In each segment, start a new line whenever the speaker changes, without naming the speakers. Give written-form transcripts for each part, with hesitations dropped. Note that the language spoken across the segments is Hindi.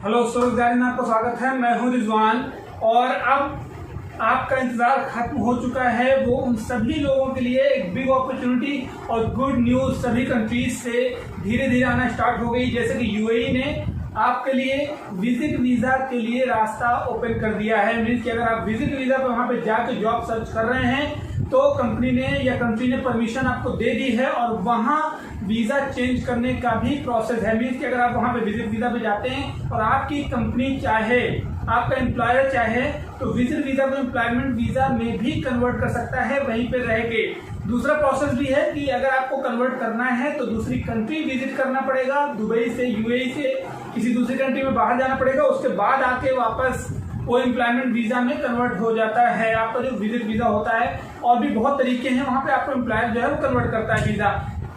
हेलो सोल्जारी में आपका स्वागत है। मैं हूं रिजवान और अब आपका इंतजार खत्म हो चुका है। वो उन सभी लोगों के लिए एक बिग अपॉर्चुनिटी और गुड न्यूज सभी कंट्रीज से धीरे धीरे आना स्टार्ट हो गई। जैसे कि यूएई ने आपके लिए विजिट वीजा के लिए रास्ता ओपन कर दिया है। मीन्स कि अगर आप विजिट वीजा पर वहां पे जाके जॉब सर्च कर रहे हैं तो कंपनी ने परमिशन आपको दे दी है और वहां वीजा चेंज करने का भी प्रोसेस है। मीन्स कि अगर आप वहां पे विजिट वीजा पे जाते हैं और आपकी कंपनी चाहे, आपका एम्प्लॉयर चाहे तो विजिट वीजा को एम्प्लॉयमेंट वीजा में भी कन्वर्ट कर सकता है वहीं पे रह के। दूसरा प्रोसेस भी है कि अगर आपको कन्वर्ट करना है तो दूसरी कंट्री विजिट करना पड़ेगा, दुबई से, यूएई से किसी दूसरी कंट्री में बाहर जाना पड़ेगा, उसके बाद आके वापस वो एम्प्लॉयमेंट वीजा में कन्वर्ट हो जाता है आपका जो विजिट वीजा होता है। और भी बहुत तरीके हैं वहां पे आपको एम्प्लॉयर जो है वो कन्वर्ट करता है वीजा।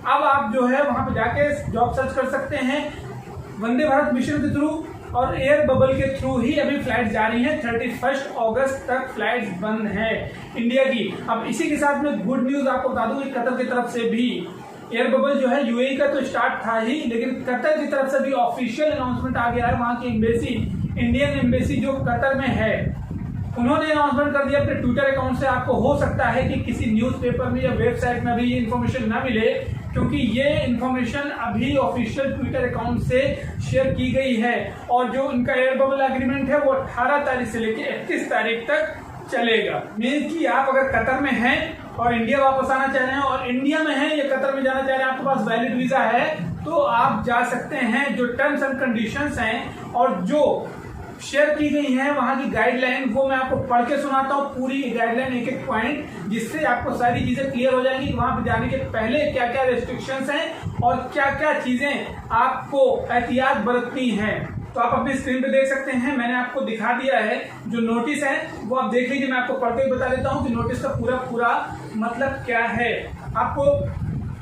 अब आप जो है वहां पे जाके जॉब सर्च कर सकते हैं वंदे भारत मिशन के थ्रू और एयर बबल के थ्रू ही अभी फ्लाइट जा रही है। 31 अगस्त तक फ्लाइट्स बंद है इंडिया की। अब इसी के साथ में गुड न्यूज आपको बता दूं कि कतर की तरफ से भी एयर बबल जो है, यूएई का तो स्टार्ट था ही, लेकिन कतर की तरफ से भी ऑफिशियल अनाउंसमेंट आ गया है। वहां की एम्बेसी, इंडियन एम्बेसी जो कतर में है, उन्होंने अनाउंसमेंट कर दिया अपने ट्विटर अकाउंट से। आपको हो सकता है कि किसी न्यूज़पेपर में या वेबसाइट में भी ये इन्फॉर्मेशन ना मिले, क्योंकि ये इन्फॉर्मेशन अभी ऑफिशियल ट्विटर अकाउंट से शेयर की गई है। और जो इनका एयर बबल एग्रीमेंट है वो 18 तारीख से लेकर 31 तारीख तक चलेगा। मीन कि आप अगर कतर में हैं और इंडिया वापस आना चाह रहे हैं और इंडिया में हैं या कतर में जाना चाह रहे हैं, आपके पास वैलिड वीजा है तो आप जा सकते हैं। जो टर्म्स एंड कंडीशंस हैं और जो शेयर की गई है वहां की गाइडलाइन, वो मैं आपको पढ़ के सुनाता हूँ पूरी गाइडलाइन, एक एक पॉइंट, जिससे आपको सारी चीजें क्लियर हो जाएंगी। वहां पे जाने के पहले क्या क्या रेस्ट्रिक्शंस हैं और क्या क्या चीजें आपको एहतियात बरतनी है। तो आप अपनी स्क्रीन पे देख सकते हैं, मैंने आपको दिखा दिया है जो नोटिस है वो आप देख लीजिए। मैं आपको पढ़ के बता देता हूँ कि नोटिस का पूरा मतलब क्या है। आपको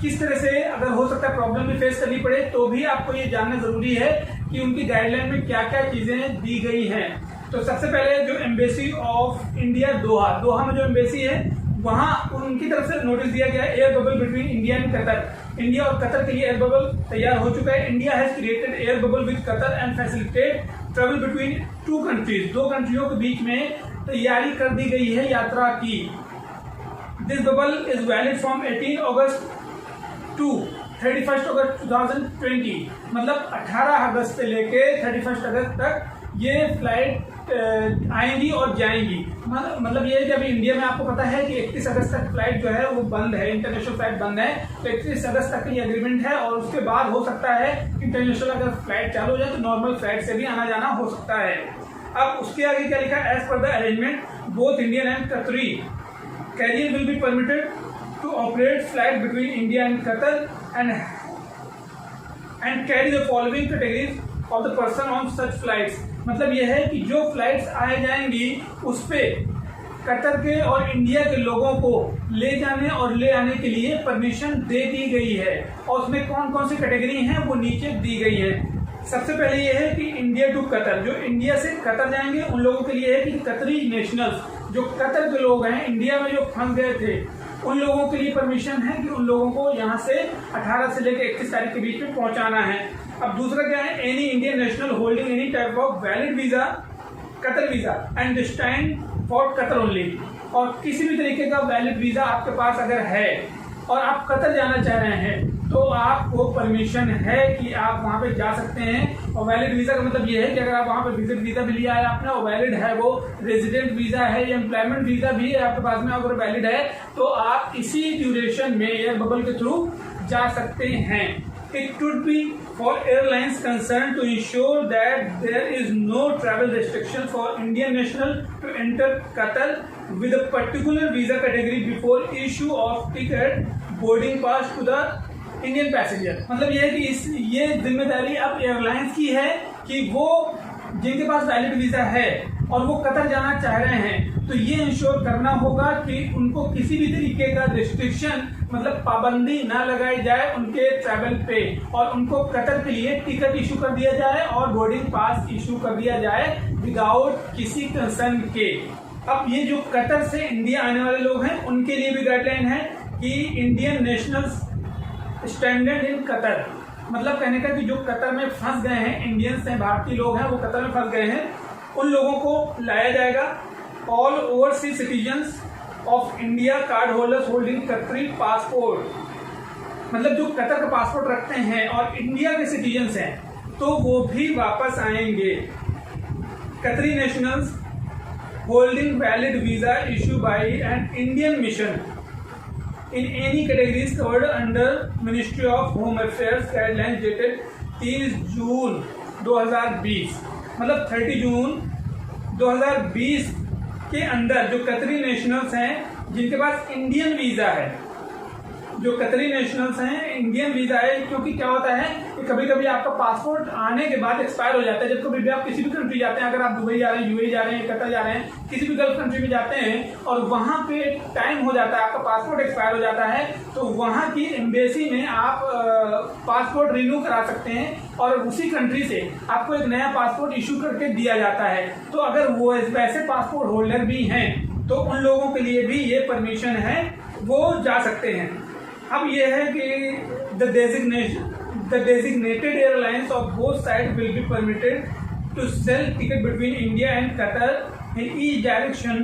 किस तरह से अगर हो सकता है प्रॉब्लम भी फेस करनी पड़े तो भी आपको ये जानना जरूरी है कि उनकी गाइडलाइन में क्या क्या चीजें दी गई हैं। तो सबसे पहले जो एम्बेसी ऑफ इंडिया दोहा में जो एम्बेसी है वहां उनकी तरफ से नोटिस दिया गया है air bubble between India and Qatar. India और कतर के लिए एयर बबल तैयार हो चुका है। India has created air bubble with Qatar and facilitate travel between two countries. दो कंट्रियों के बीच में तैयारी कर दी गई है यात्रा की। This bubble is valid from 18 August to 31 August 2020। मतलब 18 अगस्त से लेके 31 अगस्त तक ये फ्लाइट आएंगी और जाएंगी। मतलब ये कि अभी इंडिया में आपको पता है कि 31 अगस्त तक फ्लाइट जो है वो बंद है, इंटरनेशनल फ्लाइट बंद है। तो 31 अगस्त तक की एग्रीमेंट है और उसके बाद हो सकता है इंटरनेशनल अगर फ्लाइट चालू हो जाए तो नॉर्मल फ्लाइट से भी आना जाना हो सकता है। अब उसके आगे क्या लिखा है, as per the arrangement both Indian and Qatari carrier will be permitted to operate flight between India and Qatar and carry the following categories of the person on such flights। मतलब यह है कि जो फ्लाइट्स आए जाएंगी उस पे कतर के और इंडिया के लोगों को ले जाने और ले आने के लिए परमिशन दे दी गई है। और उसमें कौन कौन सी कैटेगरी हैं वो नीचे दी गई है। सबसे पहले ये है कि इंडिया टू कतर, जो इंडिया से कतर जाएंगे उन लोगों के लिए है कि कतरी नेशनल्स, जो कतर के लोग हैं इंडिया में जो फंस गए थे, उन लोगों के लिए परमिशन है कि उन लोगों को यहाँ से 18 से लेकर 31 तारीख के बीच में पहुंचाना है। अब दूसरा क्या है, any Indian national holding any type of valid visa, Qatar visa and destined for Qatar only. और किसी भी तरीके का वैलिड वीजा आपके पास अगर है और आप कतर जाना चाह रहे हैं तो आपको परमिशन है कि आप वहां पे जा सकते हैं। और वैलिड वीजा का मतलब ये है कि अगर आप वहां पे विजिट वीजा भी लिया है आपने और वैलिड है, वो रेजिडेंट वीजा है या एम्प्लॉयमेंट वीजा भी है आपके पास में, अगर वैलिड है तो आप इसी ड्यूरेशन में एयर बबल के थ्रू जा सकते हैं। It would be for airlines concerned to ensure that there is no travel restriction for Indian national to enter Qatar with a particular visa category before issue of ticket boarding pass to the Indian passenger। मतलब ये है कि ये जिम्मेदारी अब एयरलाइंस की है कि वो जिनके पास वैलिड वीजा है और वो कतर जाना चाह रहे हैं तो ये इंश्योर करना होगा कि उनको किसी भी तरीके का रिस्ट्रिक्शन, मतलब पाबंदी ना लगाई जाए उनके ट्रैवल पे, और उनको कतर के लिए टिकट इशू कर दिया जाए और बोर्डिंग पास इशू कर दिया जाए विदाउट किसी कंसर्न के। अब ये जो कतर से इंडिया आने वाले लोग हैं उनके लिए भी गाइडलाइन है कि Indian national standard in Qatar मतलब कहने का कि जो कतर में फंस गए हैं, इंडियंस हैं, भारतीय लोग हैं, वो कतर में फंस गए हैं, उन लोगों को लाया जाएगा। All overseas citizens of India card holders holding कतरी पासपोर्ट, मतलब जो कतर का पासपोर्ट रखते हैं और इंडिया के सिटीजन्स हैं, तो वो भी वापस आएंगे। कतरी nationals holding valid visa issue bye an Indian mission in any categories covered under ministry of home affairs guidelines dated 30 जून 2020, मतलब 30 जून 2020 के अंदर जो कतरी नेशनल्स हैं जिनके पास इंडियन वीजा है, जो कतरी नेशनल्स हैं इंडियन वीजा है, क्योंकि क्या होता है कि कभी कभी आपका पासपोर्ट आने के बाद एक्सपायर हो जाता है। जब कभी भी आप किसी भी कंट्री जाते हैं, अगर आप दुबई जा रहे हैं, यूएई जा रहे हैं, कतर जा रहे हैं, किसी भी गल्फ कंट्री में जाते हैं और वहां पे टाइम हो जाता है, आपका पासपोर्ट एक्सपायर हो जाता है, तो वहां की एम्बेसी में आप पासपोर्ट रिन्यू करा सकते हैं और उसी कंट्री से आपको एक नया पासपोर्ट इशू करके दिया जाता है। तो अगर वो वैसे पासपोर्ट होल्डर भी हैं तो उन लोगों के लिए भी ये परमिशन है, वो जा सकते हैं। अब ये है कि the designated airlines of both sides will be permitted to sell ticket between India and Qatar in each direction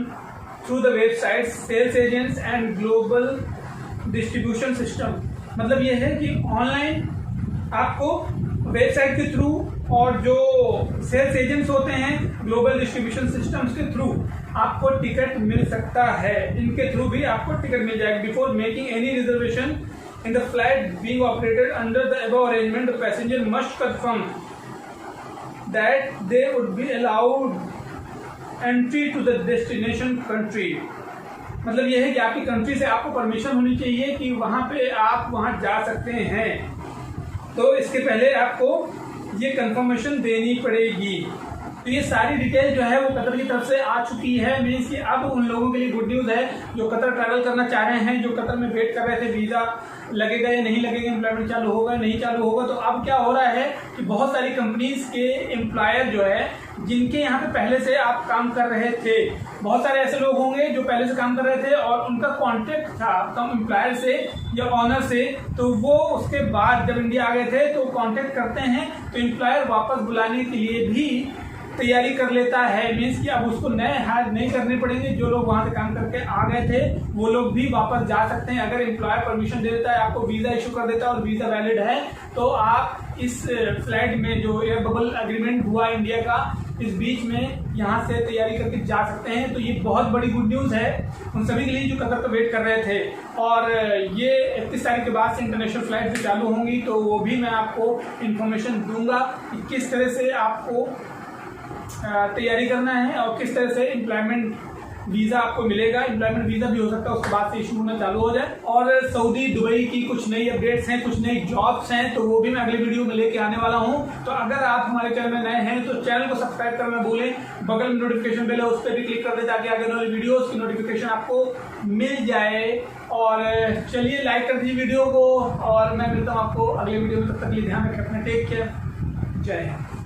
through the websites, sales agents and global distribution system। मतलब ये है कि ऑनलाइन आपको वेबसाइट के थ्रू और जो सेल्स एजेंट्स होते हैं ग्लोबल डिस्ट्रीब्यूशन सिस्टम्स के थ्रू आपको टिकट मिल सकता है, इनके थ्रू भी आपको टिकट मिल जाएगी। Before making any reservation in the flight being operated under the above arrangement, the passenger must confirm that they would be allowed entry to the destination country. मतलब यह है कि आपकी कंट्री से आपको परमिशन होनी चाहिए कि वहां पे आप वहां जा सकते हैं, तो इसके पहले आपको ये कंफर्मेशन देनी पड़ेगी। तो ये सारी डिटेल जो है वो कतर की तरफ से आ चुकी है। मीन्स कि अब उन लोगों के लिए गुड न्यूज़ है जो कतर ट्रैवल करना चाह रहे हैं, जो कतर में वेट कर रहे थे वीज़ा लगेगा या नहीं लगेगा, एम्प्लॉयमेंट चालू होगा नहीं चालू होगा। तो अब क्या हो रहा है कि बहुत सारी कंपनीज के एम्प्लॉयर जो है जिनके यहाँ पे पहले से आप काम कर रहे थे, बहुत सारे ऐसे लोग होंगे जो पहले से काम कर रहे थे और उनका कॉन्टेक्ट था कम एम्प्लॉयर से या ऑनर से, तो वो उसके बाद जब इंडिया आ गए थे तो कॉन्टेक्ट करते हैं, तो एम्प्लॉयर वापस बुलाने के लिए भी तैयारी कर लेता है। मीन्स कि अब उसको नए हायर नहीं करने पड़ेंगे, जो लोग वहां से काम करके आ गए थे वो लोग भी वापस जा सकते हैं। अगर एम्प्लॉयर परमिशन दे देता है, आपको वीजा इशू कर देता है और वीजा वैलिड है, तो आप इस फ्लाइट में जो एयर बबल एग्रीमेंट हुआ इंडिया का, इस बीच में यहाँ से तैयारी करके जा सकते हैं। तो ये बहुत बड़ी गुड न्यूज़ है उन सभी के लिए जो कतर का वेट कर रहे थे। और ये 31 तारीख के बाद से इंटरनेशनल फ्लाइट भी चालू होंगी, तो वो भी मैं आपको इन्फॉर्मेशन दूंगा कि किस तरह से आपको तैयारी करना है और किस तरह से एम्प्लॉयमेंट वीज़ा आपको मिलेगा। एम्प्लॉयमेंट वीज़ा भी हो सकता है उसके बाद से इशू होना चालू हो जाए। और सऊदी दुबई की कुछ नई अपडेट्स हैं, कुछ नई जॉब्स हैं, तो वो भी मैं अगले वीडियो में लेके आने वाला हूं। तो अगर आप हमारे चैनल में नए हैं तो चैनल को सब्सक्राइब करना भूलें, बगल में नोटिफिकेशन बेल है उस पर भी क्लिक कर दें ताकि आगे वाली वीडियोस की नोटिफिकेशन आपको मिल जाए। और चलिए लाइक कर दीजिए वीडियो को, और मैं मिलता हूँ आपको अगले वीडियो में। तब तक के लिए ध्यान रखें अपना, टेक केयर, जय हिंद।